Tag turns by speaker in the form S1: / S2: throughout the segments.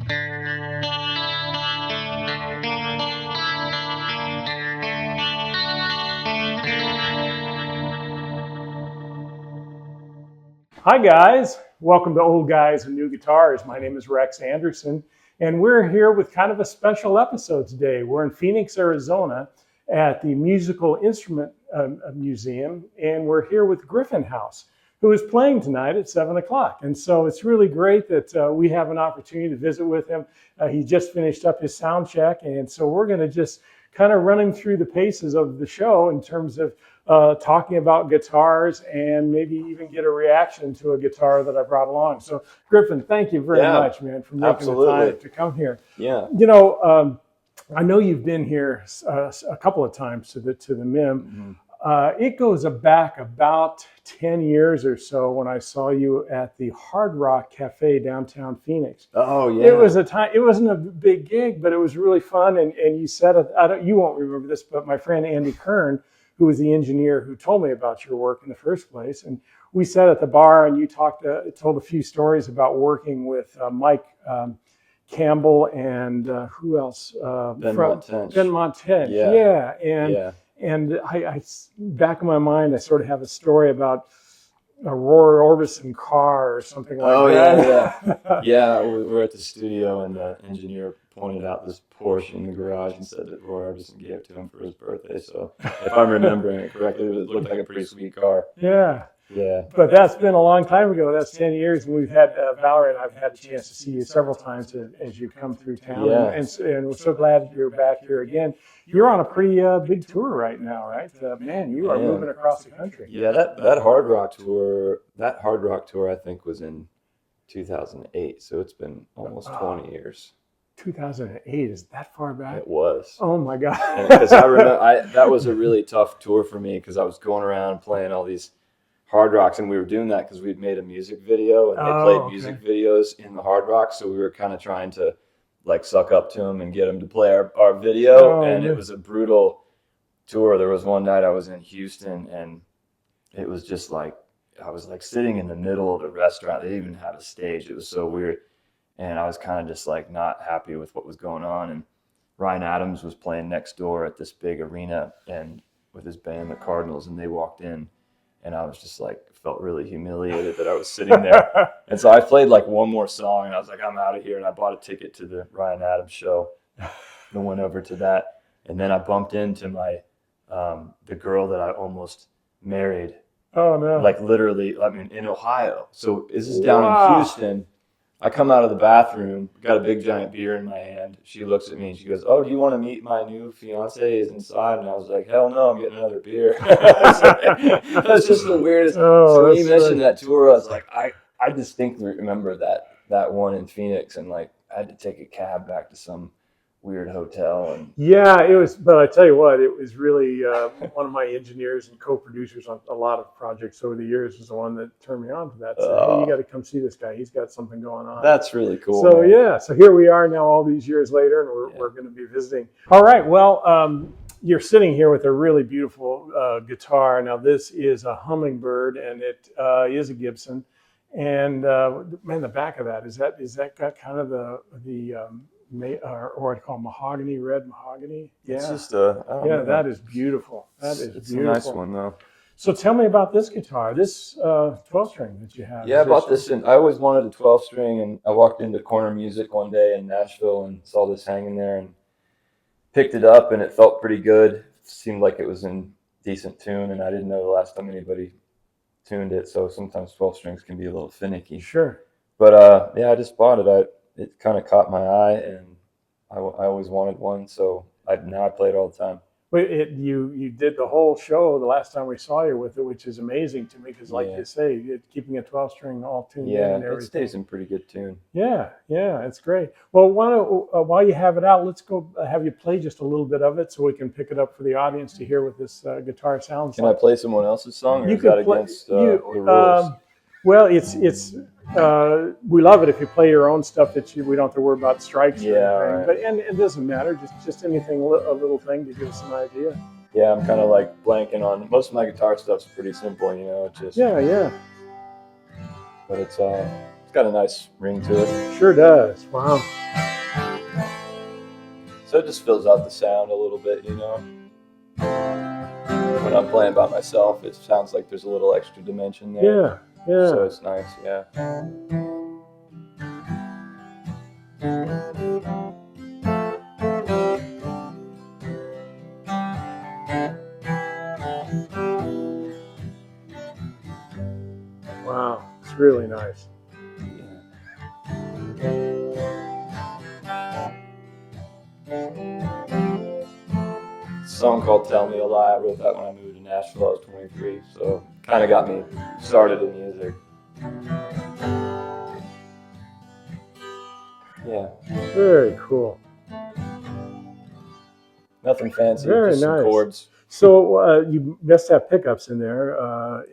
S1: Hi guys, welcome to Old Guys and New Guitars. My name is Rex Anderson, and we're here with kind of a special episode today. We're in Phoenix, Arizona at the Musical Instrument Museum, and we're here with Griffin House, who is playing tonight at 7 o'clock. And so it's really great that we have an opportunity to visit with him. He just finished up his sound check, and so we're going to just kind of run him through the paces of the show in terms of talking about guitars and maybe even get a reaction to a guitar that I brought along. So Griffin, thank you very much, man, for making the time to come here.
S2: Yeah.
S1: You know, I know you've been here a couple of times to the MIM. Mm-hmm. It goes back about 10 years or so when I saw you at the Hard Rock Cafe downtown Phoenix.
S2: Oh yeah.
S1: It was a time. It wasn't a big gig, but it was really fun. And you said, you won't remember this, but my friend Andy Kern, who was the engineer who told me about your work in the first place, and we sat at the bar and you told a few stories about working with Mike Campbell and who else?
S2: Ben Montench.
S1: Ben Montench. Yeah. And I back in my mind, I sort of have a story about a Roy Orbison car or something like that.
S2: Yeah. We were at the studio and the engineer pointed out this Porsche in the garage and said that Roy Orbison gave it to him for his birthday. So if I'm remembering it correctly, it looked like a pretty sweet car.
S1: Yeah.
S2: Yeah.
S1: But that's been a long time ago. That's 10 years. And we've had, Valerie and I've had a chance to see you several times as you come through town.
S2: Yeah.
S1: And we're so glad you're back here again. You're on a pretty big tour right now, right? Man, you are moving across the country.
S2: Yeah, that Hard Rock tour, I think was in 2008. So it's been almost 20 years.
S1: 2008, is that far back?
S2: It was.
S1: Oh my God.
S2: Because I remember that was a really tough tour for me because I was going around playing all these Hard Rocks, and we were doing that because we'd made a music video and they played music videos in the Hard Rock, so we were kind of trying to like suck up to them and get them to play our video. It was a brutal tour. There was one night I was in Houston and it was just like I was like sitting in the middle of the restaurant. They didn't even have a stage. It was so weird. And I was kind of just like not happy with what was going on. And Ryan Adams was playing next door at this big arena and with his band, the Cardinals, and they walked in. And I was just like, felt really humiliated that I was sitting there. And so I played like one more song and I was like, I'm out of here. And I bought a ticket to the Ryan Adams show and went over to that. And then I bumped into my, the girl that I almost married.
S1: Oh no.
S2: Like literally, I mean, in Ohio. So this is down in Houston. I come out of the bathroom, got a big giant beer in my hand. She looks at me and she goes, "Oh, do you want to meet my new fiance? Is inside." And I was like, "Hell no, I'm getting another beer." That's just the weirdest. So when you mentioned that tour, I was like, I distinctly remember that one in Phoenix, and like I had to take a cab back to some weird hotel. And
S1: yeah, it was. But I tell you what, it was really one of my engineers and co-producers on a lot of projects over the years was the one that turned me on to that. Said, "Hey, you got to come see this guy. He's got something going on."
S2: That's really cool.
S1: So man. So here we are now, all these years later, and we're going to be visiting. All right, well, you're sitting here with a really beautiful guitar. Now this is a Hummingbird, and it is a Gibson. And man, the back of that is that got kind of the or what I call mahogany, red mahogany. Yeah,
S2: it's just
S1: that is beautiful.
S2: It's a nice one though.
S1: So tell me about this guitar, this 12-string that you have.
S2: Yeah, I bought this I always wanted a 12-string, and I walked into Corner Music one day in Nashville and saw this hanging there and picked it up, and it felt pretty good. It seemed like it was in decent tune, and I didn't know the last time anybody tuned it, so sometimes 12 strings can be a little finicky.
S1: Sure.
S2: But I just bought it. It kind of caught my eye, and I always wanted one, so now I play it all the time.
S1: But you did the whole show the last time we saw you with it, which is amazing to me because, like you say, keeping a 12-string all tuned in and everything.
S2: It stays in pretty good tune.
S1: Yeah, it's great. Well, while you have it out, let's go have you play just a little bit of it so we can pick it up for the audience to hear what this guitar sounds like.
S2: Can I play someone else's song, or is that against the rules?
S1: Well, it's we love it if you play your own stuff that we don't have to worry about strikes or anything.
S2: Right.
S1: But and it doesn't matter, just anything, a little thing to give us an idea.
S2: Yeah, I'm kind of like blanking on most of my guitar stuff's pretty simple, It's just
S1: yeah.
S2: But it's got got a nice ring to it.
S1: Sure does. Wow.
S2: So it just fills out the sound a little bit, you know. When I'm playing by myself, it sounds like there's a little extra dimension there.
S1: Yeah, yeah.
S2: So it's nice, yeah.
S1: Wow, it's really nice.
S2: Song called "Tell Me a Lie." I wrote that when I moved to Nashville. I was 23, so kind of got me started in music. Yeah.
S1: Very cool.
S2: Nothing fancy,
S1: Very
S2: just some
S1: nice.
S2: chords.
S1: So you must have pickups in there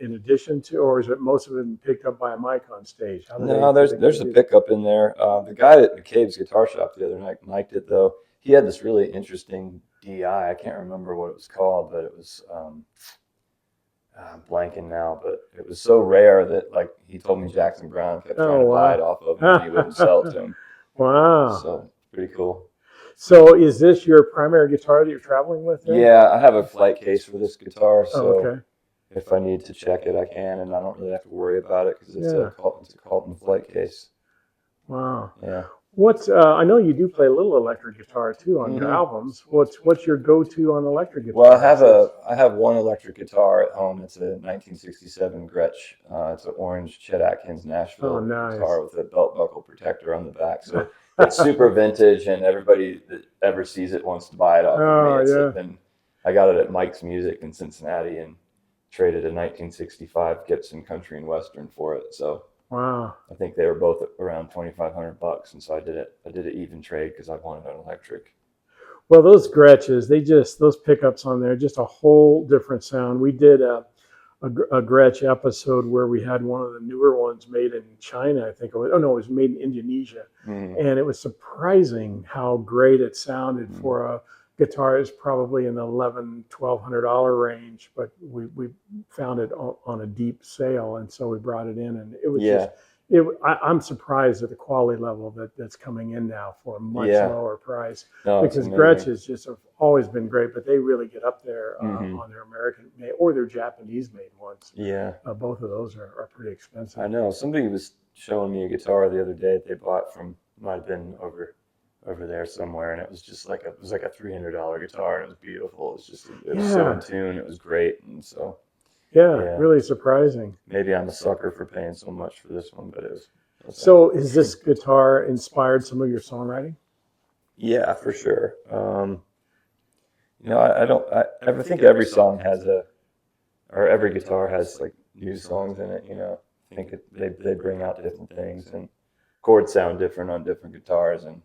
S1: in addition to, or is it most of it picked up by a mic on stage?
S2: No, there's a pickup in there. The guy at McCabe's guitar shop the other night liked it though. He had this really interesting DI. I can't remember what it was called, but it was I'm blanking now. But it was so rare that like he told me Jackson Browne kept trying to buy it off of him, and he wouldn't sell it to him.
S1: Wow.
S2: So pretty cool.
S1: So is this your primary guitar that you're traveling with then?
S2: Yeah, I have a flight case for this guitar, so
S1: okay.
S2: If I need to check it, I can, and I don't really have to worry about it because it's a Colton flight case.
S1: Wow.
S2: Yeah.
S1: What's I know you do play a little electric guitar too on your albums. What's your go-to on electric guitar?
S2: Well, I have one electric guitar at home. It's a 1967 Gretsch. It's an orange Chet Atkins Nashville guitar with a belt buckle protector on the back. So it's super vintage, and everybody that ever sees it wants to buy it off of me. And I got it at Mike's Music in Cincinnati and traded a 1965 Gibson Country and Western for it. So
S1: wow,
S2: I think they were both around $2,500, and so I did it even trade because I wanted an electric.
S1: Well, those Gretches, those pickups on there, just a whole different sound. We did a Gretsch episode where we had one of the newer ones made in China, I think it was. Oh no, it was made in Indonesia, and it was surprising how great it sounded for a guitar. Is probably in the $1,100-$1,200 range, but we found it on a deep sale, and so we brought it in, and it was just. I'm surprised at the quality level that's coming in now for a much lower price, because Gretches just have always been great, but they really get up there on their American made or their Japanese made ones. Yeah, both of those are pretty expensive.
S2: I know. Somebody was showing me a guitar the other day that they bought from, might have been over there somewhere, and it was just like a $300 guitar, and it was beautiful. It was so in tune. It was great, and so.
S1: Yeah, really surprising.
S2: Maybe I'm a sucker for paying so much for this one, but it was.
S1: So, is this guitar inspired some of your songwriting?
S2: Yeah, for sure. I think every song has or every guitar has like new songs in it. You know, I think they bring out different things, and chords sound different on different guitars and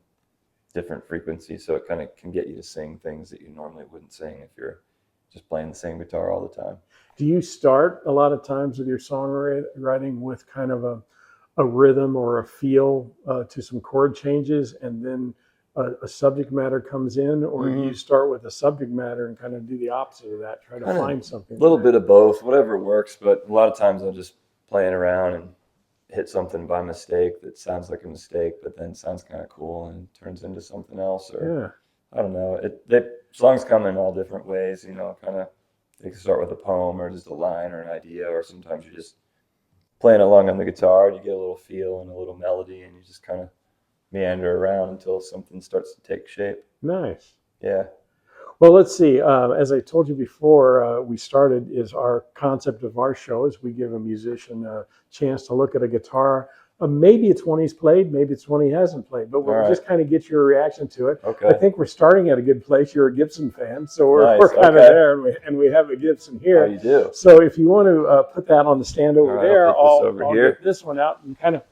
S2: different frequencies, so it kind of can get you to sing things that you normally wouldn't sing if you're just playing the same guitar all the time.
S1: Do you start a lot of times with your songwriting with kind of a rhythm or a feel to some chord changes, and then a subject matter comes in, or do you start with a subject matter and kind of do the opposite of that, try to find something?
S2: A little bit of both, whatever works, but a lot of times I'm just playing around and hit something by mistake that sounds like a mistake, but then sounds kind of cool and turns into something else. Or I don't know. Songs come in all different ways, you know, kind of. They can start with a poem or just a line or an idea, or sometimes you're just playing along on the guitar and you get a little feel and a little melody, and you just kind of meander around until something starts to take shape.
S1: Nice.
S2: Yeah.
S1: Well, let's see. As I told you before we started, is our concept of our show is we give a musician a chance to look at a guitar. Maybe it's one he's played, maybe it's one he hasn't played, but we'll just kind of get your reaction to it. Okay. I think we're starting at a good place. You're a Gibson fan, so we're kind of there, and we have a Gibson here.
S2: Oh, you do?
S1: So if you want to put that on the stand over there, I'll get this one out and kind of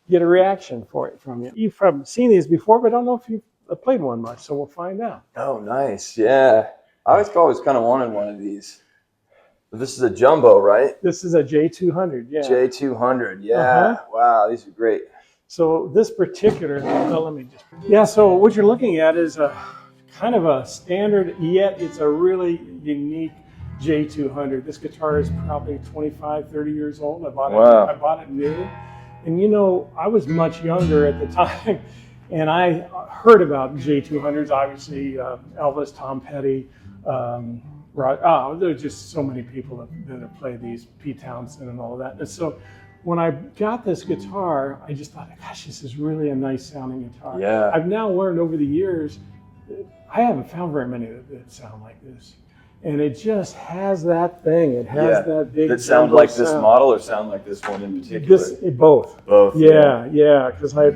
S1: get a reaction from you. You've probably seen these before, but I don't know if you've played one much, so we'll find out.
S2: Oh, nice. Yeah. I always kind of wanted one of these. This is a jumbo, right?
S1: This is a J200, yeah.
S2: J200, yeah. Wow, these are great.
S1: So this particular, so what you're looking at is a kind of a standard, yet it's a really unique J200. This guitar is probably 25, 30 years old. I bought it new. And you know, I was much younger at the time, and I heard about J200s. Obviously, Elvis, Tom Petty, there's just so many people that have played these, Pete Townsend and all of that. And so when I got this guitar, I just thought, gosh, this is really a nice sounding guitar.
S2: Yeah.
S1: I've now learned over the years, I haven't found very many that sound like this. And it just has that thing. It has that big.
S2: That sound like this model, or sound like this one in particular?
S1: Both.
S2: Both.
S1: Yeah. Because I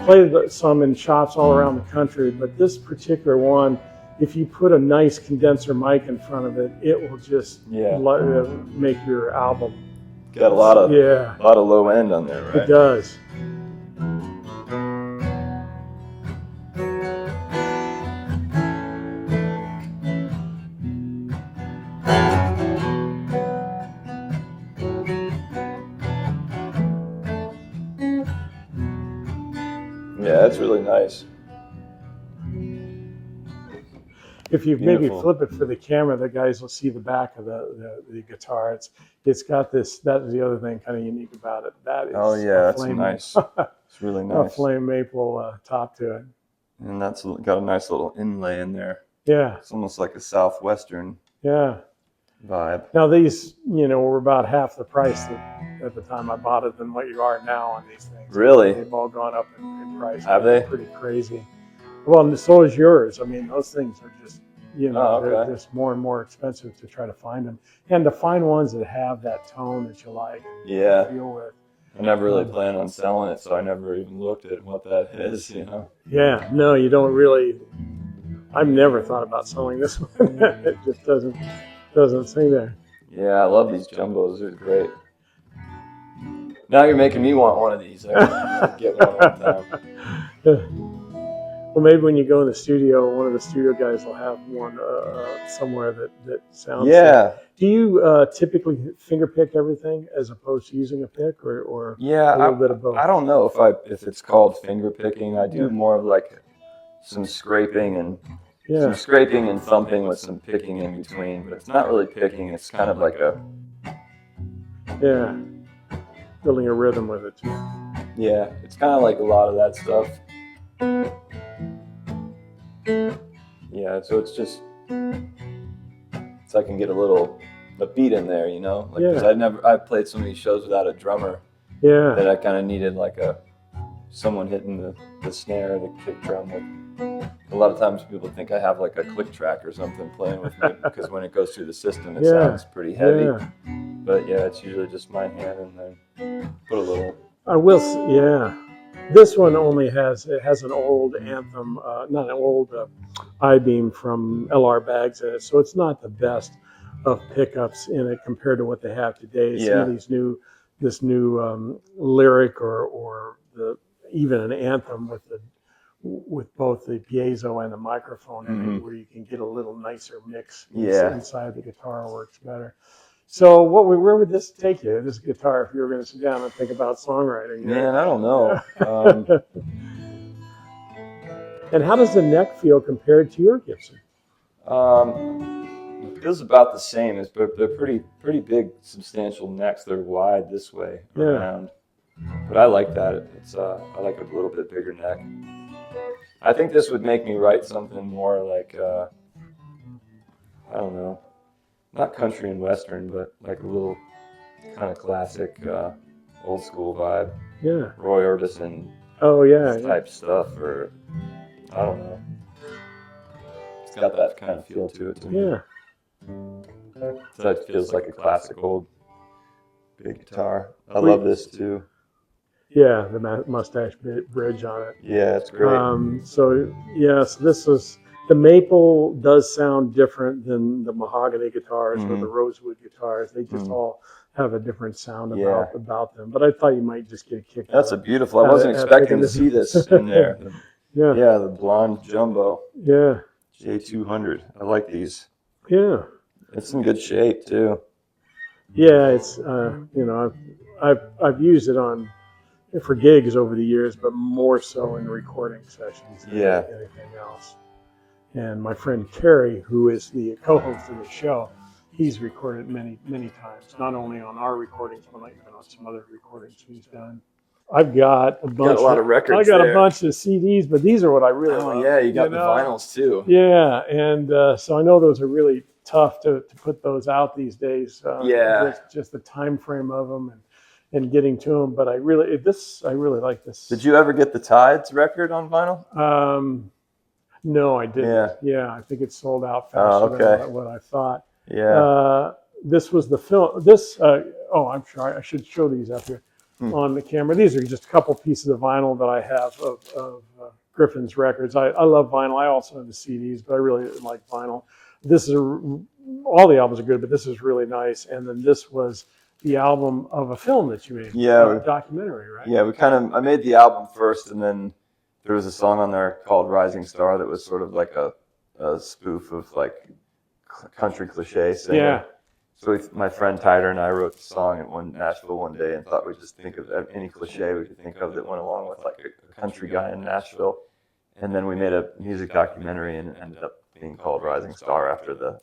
S1: played some in shops all around the country, but this particular one, if you put a nice condenser mic in front of it, it will just make your album.
S2: Got a lot of low end on there, right?
S1: It does.
S2: Yeah, that's really nice.
S1: If you maybe flip it for the camera, the guys will see the back of the guitar. It's got this. That is the other thing kind of unique about it. That is.
S2: Oh yeah, that's nice. It's really nice.
S1: A flame maple top to it.
S2: And that's got a nice little inlay in there.
S1: Yeah.
S2: It's almost like a southwestern.
S1: Yeah.
S2: Vibe.
S1: Now these, were about half the price at the time I bought it than what you are now on these things.
S2: Really?
S1: They've all gone up in price.
S2: Have they?
S1: Pretty crazy. Well, and so is yours. I mean, those things are just, they're just more and more expensive to try to find them, and to find ones that have that tone that you like.
S2: Yeah.
S1: Deal with.
S2: I never really planned on selling it, so I never even looked at what that is.
S1: Yeah. No, you don't really. I've never thought about selling this one. It just doesn't sing there.
S2: Yeah, I love these jumbos. They're great. Now you're making me want one of these. I can get one time.
S1: Well, maybe when you go in the studio, one of the studio guys will have one somewhere that sounds.
S2: Yeah.
S1: Do you typically finger pick everything as opposed to using a pick, or a little bit of both?
S2: I don't know if it's called finger picking. I do more of like some scraping and thumping with some picking in between. But it's not really picking. It's kind of like
S1: building a rhythm with it too.
S2: Yeah, it's kind of like a lot of that stuff. Yeah, so it's just so I can get a beat in there, because I've played so many shows without a drummer.
S1: Yeah.
S2: That I kind of needed like someone hitting the snare, the kick drum with. A lot of times people think I have like a click track or something playing with me because when it goes through the system, it sounds pretty heavy. Yeah. But yeah, it's usually just my hand and then put a little.
S1: I will. This one only has an old Anthem, not an old I-beam from LR Baggs in it, so it's not the best of pickups in it compared to what they have today. This new lyric or even an Anthem with both the piezo and the microphone in it, where you can get a little nicer mix inside the guitar works better. So where would this take you, this guitar, if you were going to sit down and think about songwriting?
S2: Man, I don't know.
S1: And how does the neck feel compared to your Gibson?
S2: It feels about the same. They're pretty big, substantial necks. They're wide this way around. But I like that. I like a little bit bigger neck. I think this would make me write something more like, I don't know, not country and western, but like a little kind of classic, old school vibe.
S1: Yeah.
S2: Roy Orbison.
S1: Oh yeah.
S2: Type stuff, or I don't know. It's got that kind of feel to it to me.
S1: Yeah.
S2: So it feels like a classic old big guitar. I love this too.
S1: Yeah, the mustache bridge on it.
S2: Yeah, it's great.
S1: So this is. The maple does sound different than the mahogany guitars or the rosewood guitars. They just all have a different sound about them. But I thought you might just get a kick.
S2: That's beautiful. I wasn't expecting to see this in there. Yeah, the blonde jumbo.
S1: Yeah.
S2: J200. I like these.
S1: Yeah.
S2: It's in good shape too.
S1: Yeah, it's I've used it for gigs over the years, but more so in recording sessions than anything else. And my friend Terry, who is the co-host of the show, he's recorded many, many times, not only on our recordings, but even on some other recordings he's done. I've got a bunch.
S2: Got a lot of records.
S1: I got
S2: there.
S1: a bunch of CDs, but these are what I really love.
S2: Oh yeah, you got the vinyls too.
S1: Yeah, and so I know those are really tough to put those out these days. Just the time frame of them and getting to them. But I really like this.
S2: Did you ever get the Tides record on vinyl?
S1: No, I didn't. Yeah, I think it sold out faster than what I thought.
S2: Yeah.
S1: This was the film. I'm sorry. I should show these up here on the camera. These are just a couple pieces of vinyl that I have of Griffin's records. I love vinyl. I also have the CDs, but I really like vinyl. All the albums are good, but this is really nice. And then this was the album of a film that you made.
S2: Yeah.
S1: A documentary, right?
S2: Yeah, I made the album first, and then there was a song on there called Rising Star that was sort of like a spoof of like country cliche singer.
S1: Yeah.
S2: So my friend Tyler and I wrote the song in Nashville one day and thought we'd just think of any cliche we could think of that went along with like a country guy in Nashville. And then we made a music documentary and it ended up being called Rising Star after the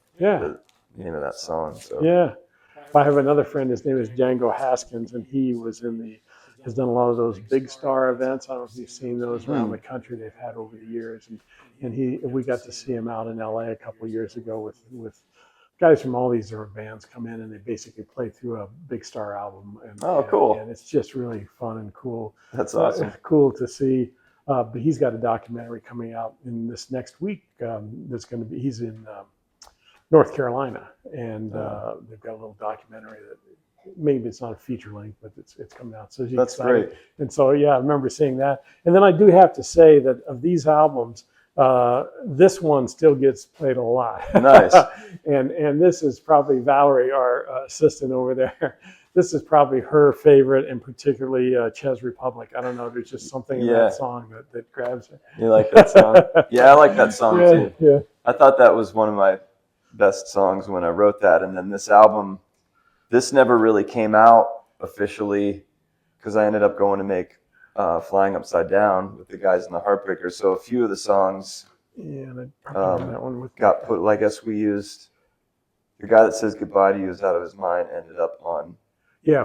S2: name of that song. So.
S1: Yeah. I have another friend, his name is Django Haskins, and he was has done a lot of those big star events. I don't know if you've seen those around the country they've had over the years. And we got to see him out in LA a couple of years ago with guys from all these different bands come in and they basically play through a big star album.
S2: Cool.
S1: And it's just really fun and cool.
S2: That's awesome.
S1: Cool to see. But he's got a documentary coming out in this next week. He's in North Carolina, and they've got a little documentary that maybe it's not a feature length, but it's coming out. So
S2: that's great.
S1: And so I remember seeing that. And then I do have to say that of these albums, this one still gets played a lot.
S2: Nice.
S1: and this is probably Valerie, our assistant over there. This is probably her favorite, and particularly Ches Republic. I don't know. There's just something in that song that grabs her.
S2: You like that song? Yeah, I like that song too.
S1: Yeah.
S2: I thought that was one of my best songs when I wrote that. And then this album, this never really came out officially because I ended up going to make Flying Upside Down with the guys in the Heartbreakers. So a few of the songs
S1: that one
S2: got put, I guess we used, the guy that says Goodbye to You is Out of His Mind ended up on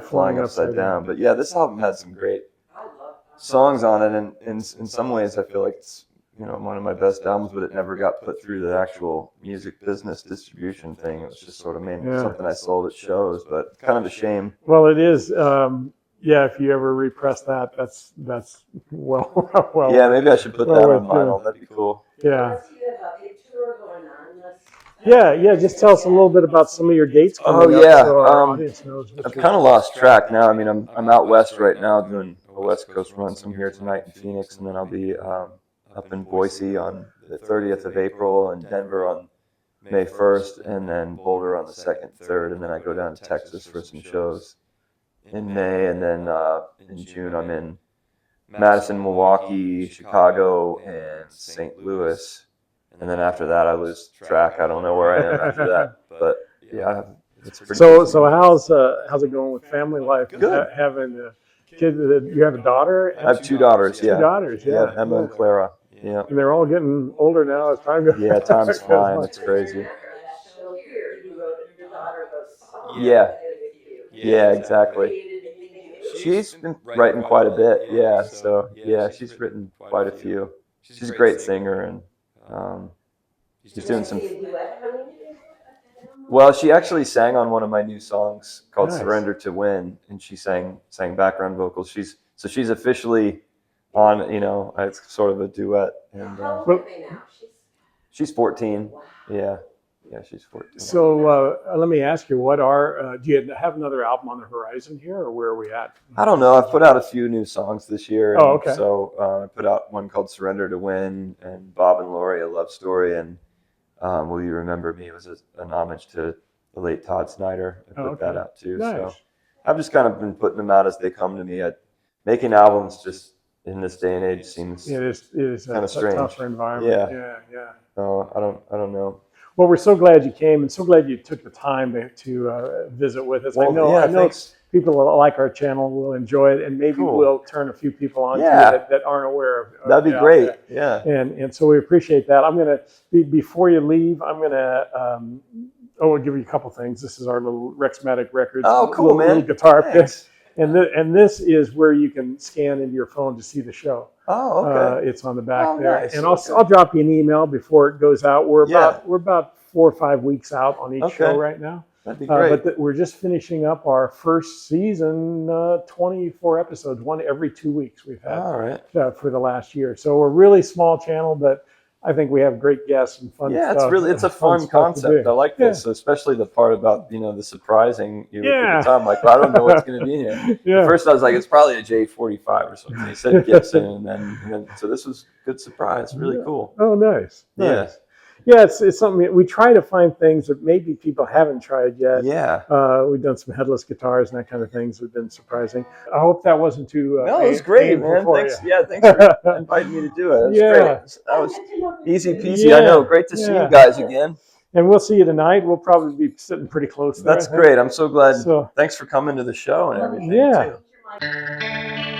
S2: Flying Upside Down. But yeah, this album had some great songs on it. And in some ways I feel like it's one of my best albums, but it never got put through the actual music business distribution thing. It was just sort of something I sold at shows, but kind of a shame.
S1: Well, it is. If you ever repress that, that's well.
S2: Yeah, maybe I should put that on vinyl. That'd be cool.
S1: Yeah. Yeah. Just tell us a little bit about some of your dates coming up. So our audience knows
S2: I've kind of lost track now. I mean, I'm out west right now doing a West Coast run. So I'm here tonight in Phoenix, and then I'll be up in Boise on the 30th of April and Denver on May 1st, and then Boulder on the 2nd, 3rd, and then I go down to Texas for some shows in May, and then in June I'm in Madison, Milwaukee, Chicago, and St. Louis, and then after that I lose track. I don't know where I am after that, but yeah, it's pretty
S1: So how's it going with family life?
S2: Good.
S1: Having a kid, you have a daughter?
S2: I have two daughters.
S1: Two daughters, yeah.
S2: Emma and Clara. Yeah.
S1: And they're all getting older now as time goes.
S2: Yeah, time's flying. It's crazy. Yeah, exactly. She's been writing quite a bit. Yeah, so she's written quite a few. She's a great singer, and she's doing some. Well, she actually sang on one of my new songs called "Surrender to Win," and she sang background vocals. She's officially on, it's sort of a duet. And
S3: How old are they now?
S2: she's 14. Wow. Yeah, she's 14.
S1: So let me ask you, do you have another album on the horizon here, or where are we at?
S2: I don't know. I've put out a few new songs this year.
S1: Oh, okay.
S2: So I put out one called "Surrender to Win" and "Bob and Lori: A Love Story," and "Will You Remember Me" was an homage to the late Todd Snyder. I put that out too.
S1: Nice.
S2: So I've just kind of been putting them out as they come to me. Making albums just in this day and age seems
S1: it is
S2: kind of strange.
S1: A tougher environment. Yeah.
S2: So I don't know.
S1: Well, we're so glad you came, and so glad you took the time to visit with us.
S2: Well,
S1: I know people like our channel will enjoy it, and maybe we'll turn a few people on to it that aren't aware of.
S2: That'd be great. Yeah.
S1: And so we appreciate that. I'm gonna before you leave, I'm gonna I'll give you a couple things. This is our little Rexmatic Records.
S2: Oh, cool, man.
S1: Little guitar pick. And this is where you can scan into your phone to see the show.
S2: Oh, okay.
S1: It's on the back there.
S2: Nice.
S1: And I'll drop you an email before it goes out. We're about 4 or 5 weeks out on each show right now.
S2: That'd be great.
S1: But we're just finishing up our first season, 24 episodes, one every 2 weeks we've had for the last year. So we're a really small channel, but I think we have great guests and fun stuff.
S2: It's a fun concept. I like this, especially the part about, the surprising you at the time. Like, well, I don't know what's going to be in here. At first I was like, it's probably a J45 or something. He said Gibson, and then so this was a good surprise. Really cool.
S1: Oh, nice. Yeah, it's something we try to find things that maybe people haven't tried yet. We've done some headless guitars and that kind of things that have been surprising. I hope that wasn't too.
S2: No, it was great, man. Thanks. Thanks for inviting me to do it. It was great. That was easy peasy. I know. Great to see you guys again.
S1: And we'll see you tonight. We'll probably be sitting pretty close there.
S2: That's great. I'm so glad. Thanks for coming to the show and everything.
S1: Yeah. Too.